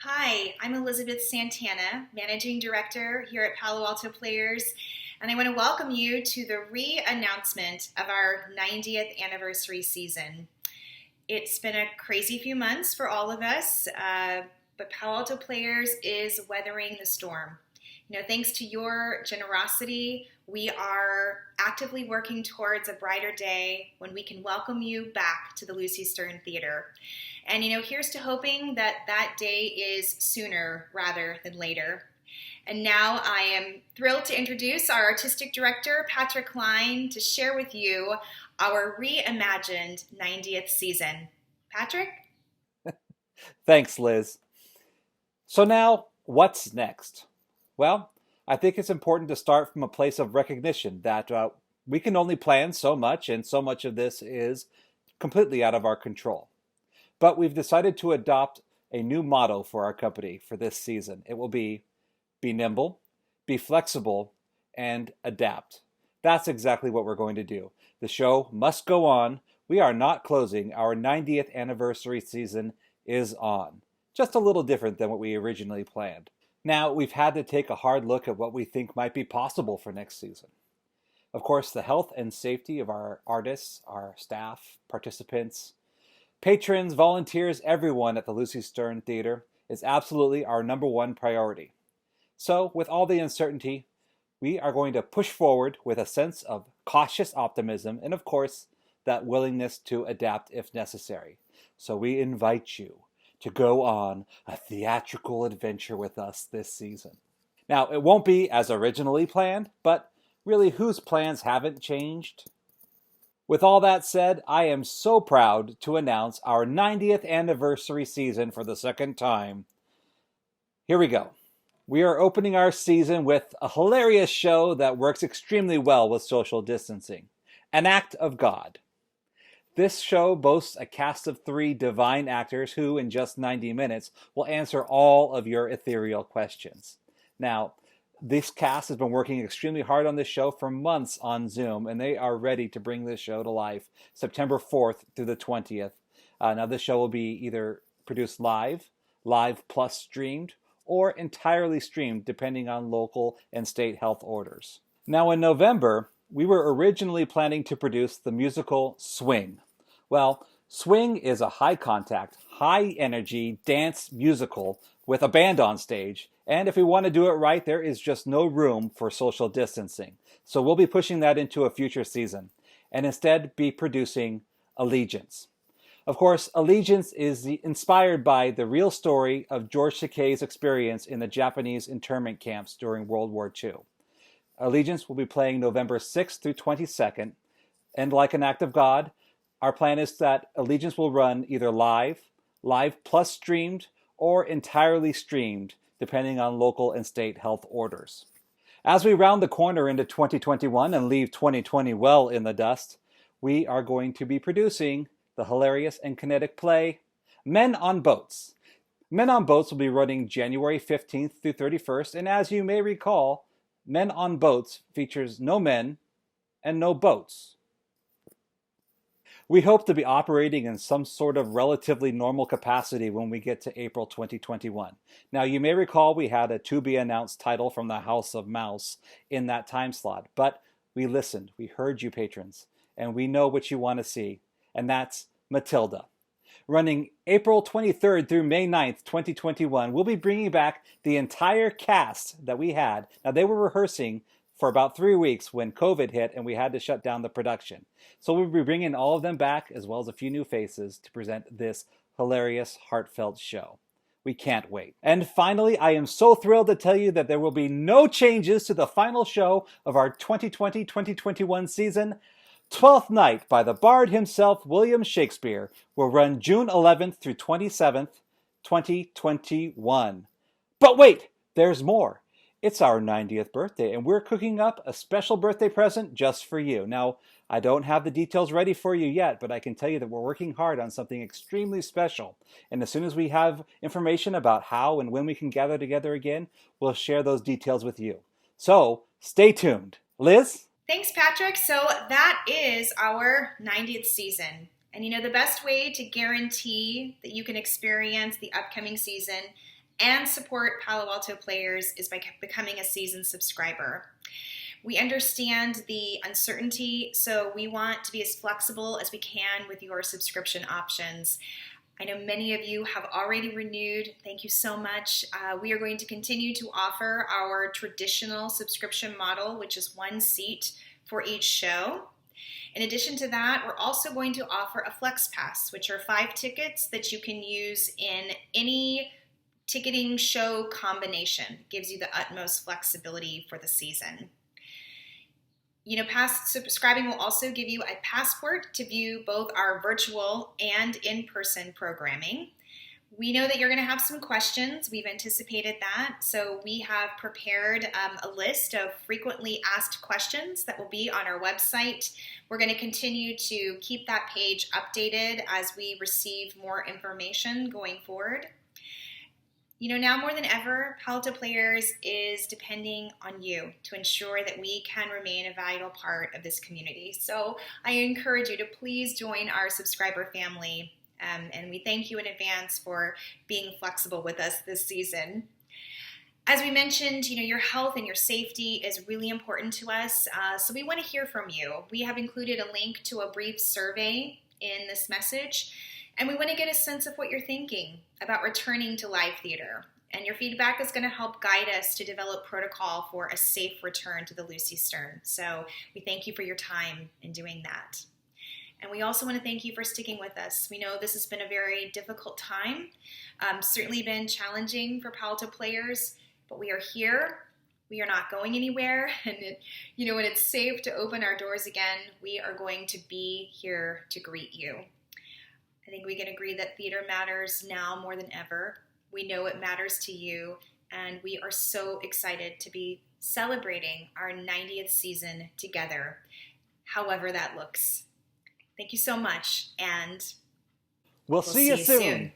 Hi, I'm Elizabeth Santana, Managing Director here at Palo Alto Players, and I want to welcome you to the re-announcement of our 90th anniversary season. It's been a crazy few months for all of us, but Palo Alto Players is weathering the storm. Thanks to your generosity, we are actively working towards a brighter day when we can welcome you back to the Lucy Stern Theater. And here's to hoping that that day is sooner rather than later. And now I am thrilled to introduce our artistic director, Patrick Klein, to share with you our reimagined 90th season. Patrick? Thanks, Liz. So now, what's next? Well, I think it's important to start from a place of recognition that we can only plan so much, and so much of this is completely out of our control. But we've decided to adopt a new motto for our company for this season. It will be nimble, be flexible, and adapt. That's exactly what we're going to do. The show must go on. We are not closing. Our 90th anniversary season is on. Just a little different than what we originally planned. Now, we've had to take a hard look at what we think might be possible for next season. Of course, the health and safety of our artists, our staff, participants, patrons, volunteers, everyone at the Lucy Stern Theater is absolutely our number one priority. So, with all the uncertainty, we are going to push forward with a sense of cautious optimism and, of course, that willingness to adapt if necessary. So we invite you to go on a theatrical adventure with us this season. Now, it won't be as originally planned, but really, whose plans haven't changed? With all that said, I am so proud to announce our 90th anniversary season for the second time. Here we go. We are opening our season with a hilarious show that works extremely well with social distancing, An Act of God. This show boasts a cast of 3 divine actors who, in just 90 minutes, will answer all of your ethereal questions. Now, this cast has been working extremely hard on this show for months on Zoom, and they are ready to bring this show to life September 4th through the 20th. Now, this show will be either produced live plus streamed, or entirely streamed depending on local and state health orders. Now in November, we were originally planning to produce the musical Swing. Well, Swing is a high contact, high energy dance musical with a band on stage, and if we want to do it right, there is just no room for social distancing. So we'll be pushing that into a future season, and instead be producing Allegiance. Of course, Allegiance is inspired by the real story of George Takei's experience in the Japanese internment camps during World War II. Allegiance will be playing November 6th through 22nd, and like An Act of God, our plan is that Allegiance will run either live plus streamed, or entirely streamed, depending on local and state health orders. As we round the corner into 2021 and leave 2020 well in the dust, we are going to be producing the hilarious and kinetic play, Men on Boats. Men on Boats will be running January 15th through 31st, and as you may recall, Men on Boats features no men and no boats. We hope to be operating in some sort of relatively normal capacity when we get to April 2021. Now, you may recall we had a to-be-announced title from the House of Mouse in that time slot, but we listened, we heard you patrons, and we know what you want to see, and that's Matilda. Running April 23rd through May 9th, 2021, we'll be bringing back the entire cast that we had. Now, they were rehearsing for about 3 weeks when COVID hit and we had to shut down the production. So we'll be bringing all of them back, as well as a few new faces, to present this hilarious, heartfelt show. We can't wait. And finally, I am so thrilled to tell you that there will be no changes to the final show of our 2020-2021 season. Twelfth Night by the Bard himself, William Shakespeare, will run June 11th through 27th, 2021. But wait, there's more. It's our 90th birthday, and we're cooking up a special birthday present just for you. Now, I don't have the details ready for you yet, but I can tell you that we're working hard on something extremely special. And as soon as we have information about how and when we can gather together again, we'll share those details with you. So, stay tuned. Liz? Thanks, Patrick. So that is our 90th season. And the best way to guarantee that you can experience the upcoming season and support Palo Alto Players is by becoming a seasoned subscriber. We understand the uncertainty, so we want to be as flexible as we can with your subscription options. I know many of you have already renewed. Thank you so much. We are going to continue to offer our traditional subscription model, which is one seat for each show. In addition to that, we're also going to offer a Flex Pass, which are 5 tickets that you can use in any ticketing show combination. It gives you the utmost flexibility for the season. Past subscribing will also give you a passport to view both our virtual and in-person programming. We know that you're going to have some questions. We've anticipated that. So we have prepared a list of frequently asked questions that will be on our website. We're going to continue to keep that page updated as we receive more information going forward. Now more than ever, Palo Alto Players is depending on you to ensure that we can remain a vital part of this community. So I encourage you to please join our subscriber family, and we thank you in advance for being flexible with us this season. As we mentioned, your health and your safety is really important to us, so we want to hear from you. We have included a link to a brief survey in this message. And we want to get a sense of what you're thinking about returning to live theater. And your feedback is going to help guide us to develop protocol for a safe return to the Lucy Stern. So we thank you for your time in doing that. And we also want to thank you for sticking with us. We know this has been a very difficult time, certainly been challenging for Palo Alto Players, but we are here. We are not going anywhere. And when it's safe to open our doors again, we are going to be here to greet you. I think we can agree that theater matters now more than ever. We know it matters to you, and we are so excited to be celebrating our 90th season together, however that looks. Thank you so much, and we'll see you soon.